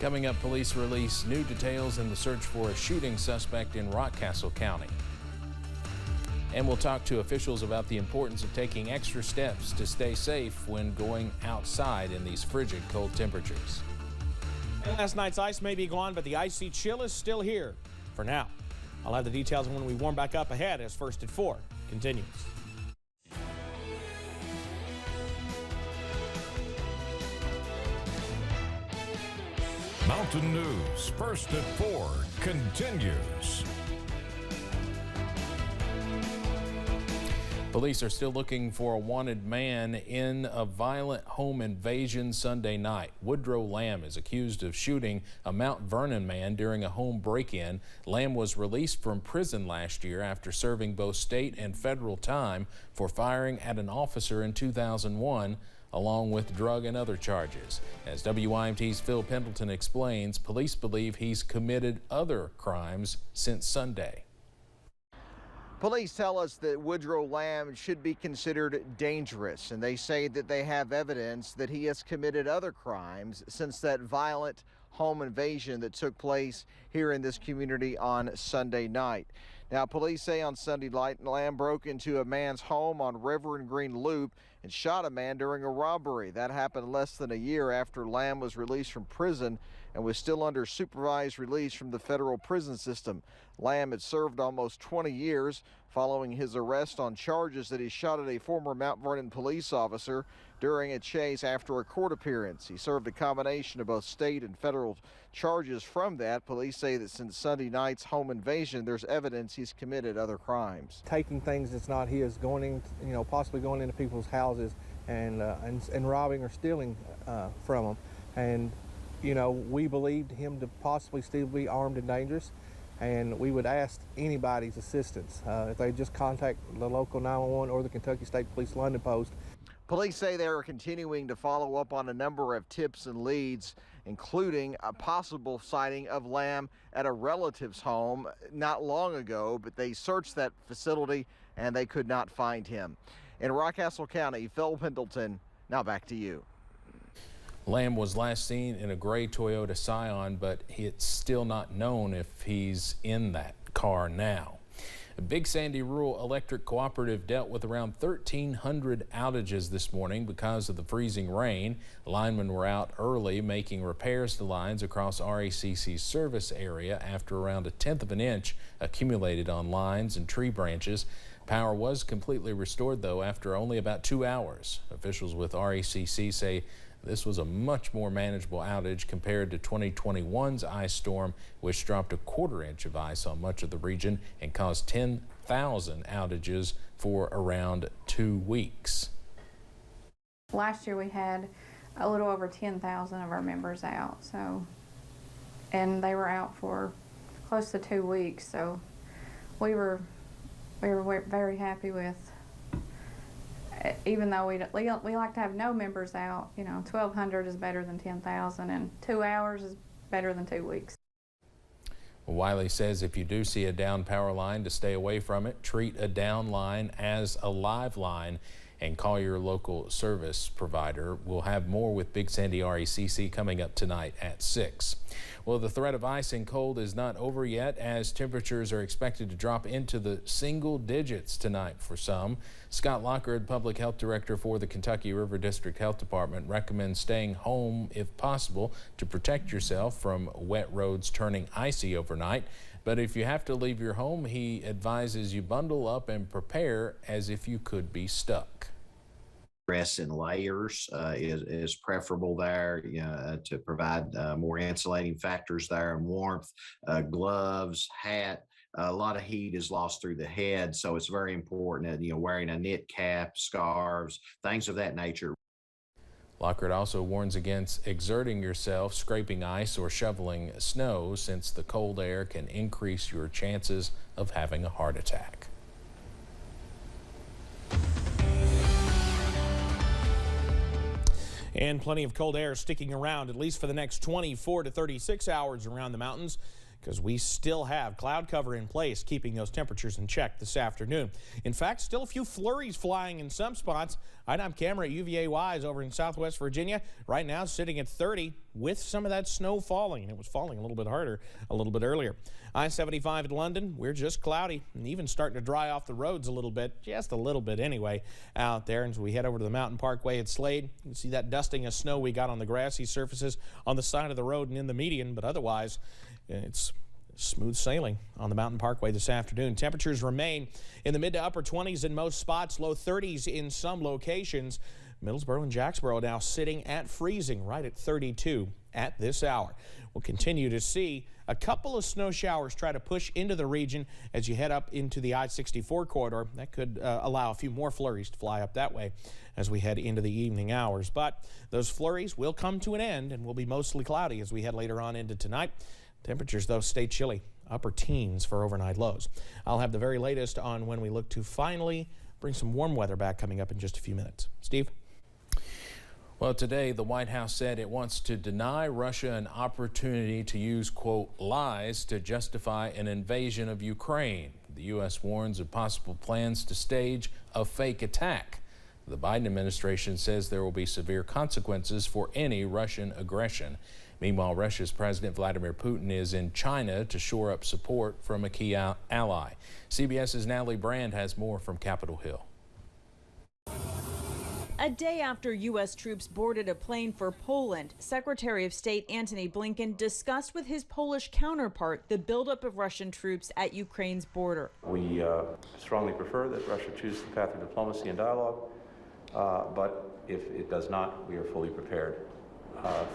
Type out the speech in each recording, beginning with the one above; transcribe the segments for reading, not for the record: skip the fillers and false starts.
Coming up, police release new details in the search for a shooting suspect in Rockcastle County. And we'll talk to officials about the importance of taking extra steps to stay safe when going outside in these frigid cold temperatures. Last night's ice may be gone, but the icy chill is still here for now. I'll have the details when we warm back up ahead as First at 4 continues. Mountain News First at 4 continues. Police are still looking for a wanted man in a violent home invasion Sunday night. Woodrow Lamb is accused of shooting a Mount Vernon man during a home break-in. Lamb was released from prison last year after serving both state and federal time for firing at an officer in 2001, along with drug and other charges. As WYMT's Phil Pendleton explains, police believe he's committed other crimes since Sunday. Police tell us that Woodrow Lamb should be considered dangerous, and they say that they have evidence that he has committed other crimes since that violent home invasion that took place here in this community on Sunday night. Now, police say on Sunday night, Lamb broke into a man's home on River and Green Loop and shot a man during a robbery. That happened less than a year after Lamb was released from prison and was still under supervised release from the federal prison system. Lamb had served almost 20 years following his arrest on charges that he shot at a former Mount Vernon police officer during a chase after a court appearance. He served a combination of both state and federal charges from that. Police say that since Sunday night's home invasion, there's evidence he's committed other crimes. Taking things that's not his, possibly going into people's houses and robbing or stealing from them. And we believed him to possibly still be armed and dangerous, and we would ask anybody's assistance. If they just contact the local 911 or the Kentucky State Police London Post. Police say they are continuing to follow up on a number of tips and leads, including a possible sighting of Lamb at a relative's home not long ago, but they searched that facility and they could not find him. In Rockcastle County, Phil Pendleton, now back to you. Lamb was last seen in a gray Toyota Scion, but it's still not known if he's in that car now. Big Sandy Rural Electric Cooperative dealt with around 1,300 outages this morning because of the freezing rain. Linemen were out early making repairs to lines across RECC's service area after around 1/10 of an inch accumulated on lines and tree branches. Power was completely restored, though, after only about 2 hours. Officials with RECC say this was a much more manageable outage compared to 2021's ice storm, which dropped 1/4 inch of ice on much of the region and caused 10,000 outages for around 2 weeks. Last year we had a little over 10,000 of our members out, and they were out for close to 2 weeks, so we were very happy with. Even though we like to have no members out, 1,200 is better than 10,000, and 2 hours is better than 2 weeks. Wiley says if you do see a down power line, to stay away from it, treat a down line as a live line and call your local service provider. We'll have more with Big Sandy RECC coming up tonight at 6. Well, the threat of ice and cold is not over yet, as temperatures are expected to drop into the single digits tonight for some. Scott Lockard, Public Health Director for the Kentucky River District Health Department, recommends staying home if possible to protect yourself from wet roads turning icy overnight. But if you have to leave your home, he advises you bundle up and prepare as if you could be stuck. Dress in layers is preferable there, to provide more insulating factors there and warmth. Gloves, hat. A lot of heat is lost through the head, so it's very important that, wearing a knit cap, scarves, things of that nature. Lockard also warns against exerting yourself, scraping ice or shoveling snow, since the cold air can increase your chances of having a heart attack. And plenty of cold air sticking around, at least for the next 24 to 36 hours around the mountains. because we still have cloud cover in place, keeping those temperatures in check this afternoon. In fact, still a few flurries flying in some spots. I'm camera at UVA-wise over in Southwest Virginia. Right now sitting at 30 with some of that snow falling. It was falling a little bit harder a little bit earlier. I-75 at London, we're just cloudy and even starting to dry off the roads a little bit, just a little bit anyway, out there. And as we head over to the Mountain Parkway at Slade, you can see that dusting of snow we got on the grassy surfaces on the side of the road and in the median, but otherwise it's smooth sailing on the Mountain Parkway this afternoon. Temperatures remain in the mid to upper 20s in most spots, low 30s in some locations. Middlesboro and Jacksboro now sitting at freezing, right at 32 at this hour. We'll continue to see a couple of snow showers try to push into the region as you head up into the I-64 corridor. That could allow a few more flurries to fly up that way as we head into the evening hours. But those flurries will come to an end and will be mostly cloudy as we head later on into tonight. Temperatures, though, stay chilly, upper teens for overnight lows. I'll have the very latest on when we look to finally bring some warm weather back coming up in just a few minutes. Steve? Well, today the White House said it wants to deny Russia an opportunity to use, quote, lies to justify an invasion of Ukraine. The U.S. warns of possible plans to stage a fake attack. The Biden administration says there will be severe consequences for any Russian aggression. Meanwhile, Russia's President Vladimir Putin is in China to shore up support from a key ally. CBS's Natalie Brand has more from Capitol Hill. A day after U.S. troops boarded a plane for Poland, Secretary of State Antony Blinken discussed with his Polish counterpart the buildup of Russian troops at Ukraine's border. We strongly prefer that Russia choose the path of diplomacy and dialogue, but if it does not, we are fully prepared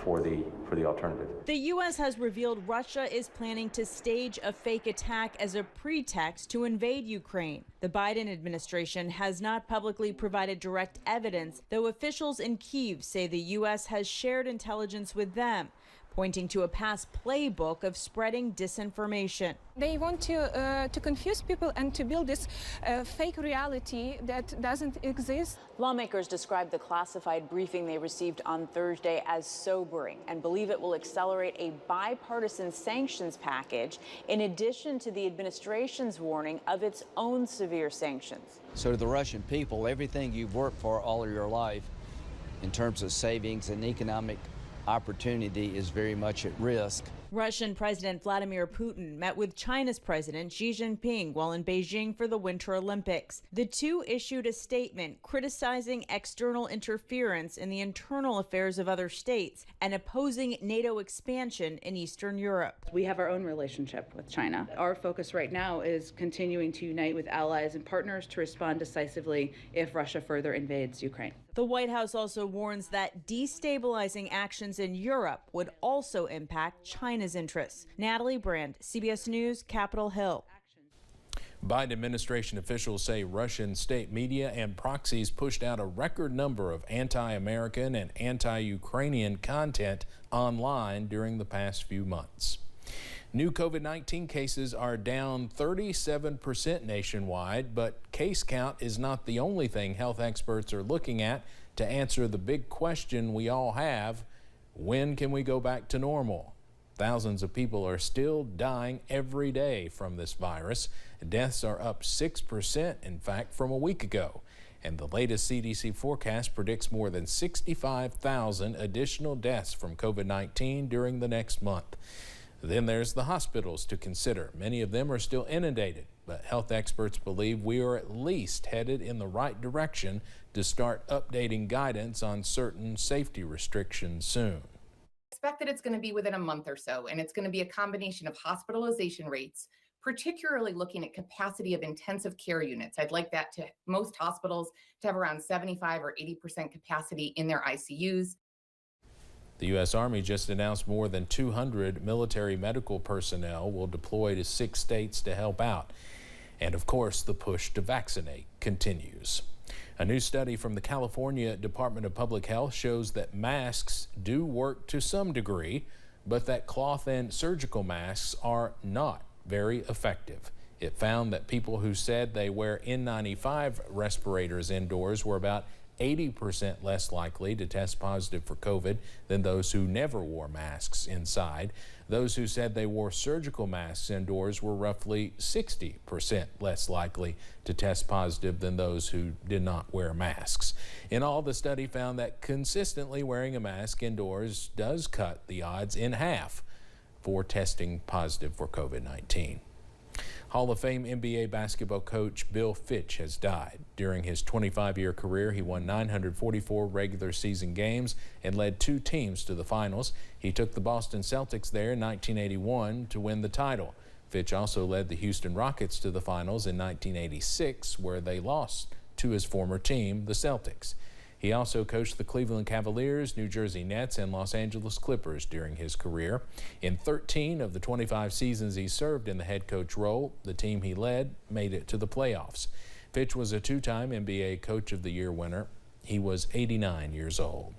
for the alternative. The U.S. has revealed Russia is planning to stage a fake attack as a pretext to invade Ukraine. The Biden administration has not publicly provided direct evidence, though officials in Kyiv say the U.S. has shared intelligence with them, pointing to a past playbook of spreading disinformation. They want to confuse people and to build this fake reality that doesn't exist. Lawmakers described the classified briefing they received on Thursday as sobering and believe it will accelerate a bipartisan sanctions package in addition to the administration's warning of its own severe sanctions. So to the Russian people, everything you've worked for all of your life in terms of savings and economic opportunity is very much at risk. Russian President Vladimir Putin met with China's President Xi Jinping while in Beijing for the Winter Olympics. The two issued a statement criticizing external interference in the internal affairs of other states and opposing NATO expansion in Eastern Europe. We have our own relationship with China. Our focus right now is continuing to unite with allies and partners to respond decisively if Russia further invades Ukraine. The White House also warns that destabilizing actions in Europe would also impact China's interests. Natalie Brand, CBS News, Capitol Hill. Biden administration officials say Russian state media and proxies pushed out a record number of anti-American and anti-Ukrainian content online during the past few months. New COVID-19 cases are down 37% nationwide, but case count is not the only thing health experts are looking at to answer the big question we all have: when can we go back to normal? Thousands of people are still dying every day from this virus. Deaths are up 6%, in fact, from a week ago. And the latest CDC forecast predicts more than 65,000 additional deaths from COVID-19 during the next month. Then there's the hospitals to consider. Many of them are still inundated, but health experts believe we are at least headed in the right direction to start updating guidance on certain safety restrictions soon. Expect that it's going to be within a month or so, and it's going to be a combination of hospitalization rates, particularly looking at capacity of intensive care units. I'd like that to most hospitals to have around 75 or 80% capacity in their ICUs. The U.S. Army just announced more than 200 military medical personnel will deploy to 6 states to help out. And of course, the push to vaccinate continues. A new study from the California Department of Public Health shows that masks do work to some degree, but that cloth and surgical masks are not very effective. It found that people who said they wear N95 respirators indoors were about 80% less likely to test positive for COVID than those who never wore masks inside. Those who said they wore surgical masks indoors were roughly 60% less likely to test positive than those who did not wear masks. In all, the study found that consistently wearing a mask indoors does cut the odds in half for testing positive for COVID-19. Hall of Fame NBA basketball coach Bill Fitch has died. During his 25-year career, he won 944 regular season games and led 2 teams to the finals. He took the Boston Celtics there in 1981 to win the title. Fitch also led the Houston Rockets to the finals in 1986, where they lost to his former team, the Celtics. He also coached the Cleveland Cavaliers, New Jersey Nets, and Los Angeles Clippers during his career. In 13 of the 25 seasons he served in the head coach role, the team he led made it to the playoffs. Fitch was a 2-time NBA Coach of the Year winner. He was 89 years old.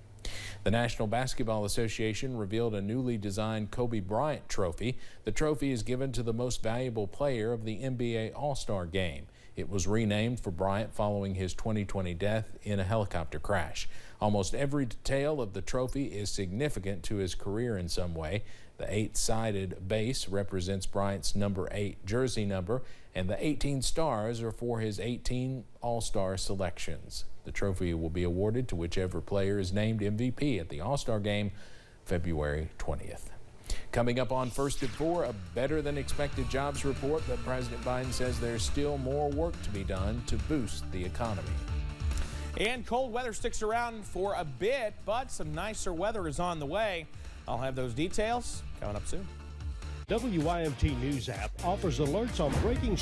The National Basketball Association revealed a newly designed Kobe Bryant trophy. The trophy is given to the most valuable player of the NBA All-Star Game. It was renamed for Bryant following his 2020 death in a helicopter crash. Almost every detail of the trophy is significant to his career in some way. The 8-sided base represents Bryant's number 8 jersey number, and the 18 stars are for his 18 All-Star selections. The trophy will be awarded to whichever player is named MVP at the All-Star Game, February 20th. Coming up on First at 4, a better-than-expected jobs report, but President Biden says there's still more work to be done to boost the economy. And cold weather sticks around for a bit, but some nicer weather is on the way. I'll have those details coming up soon. WYMT News app offers alerts on breaking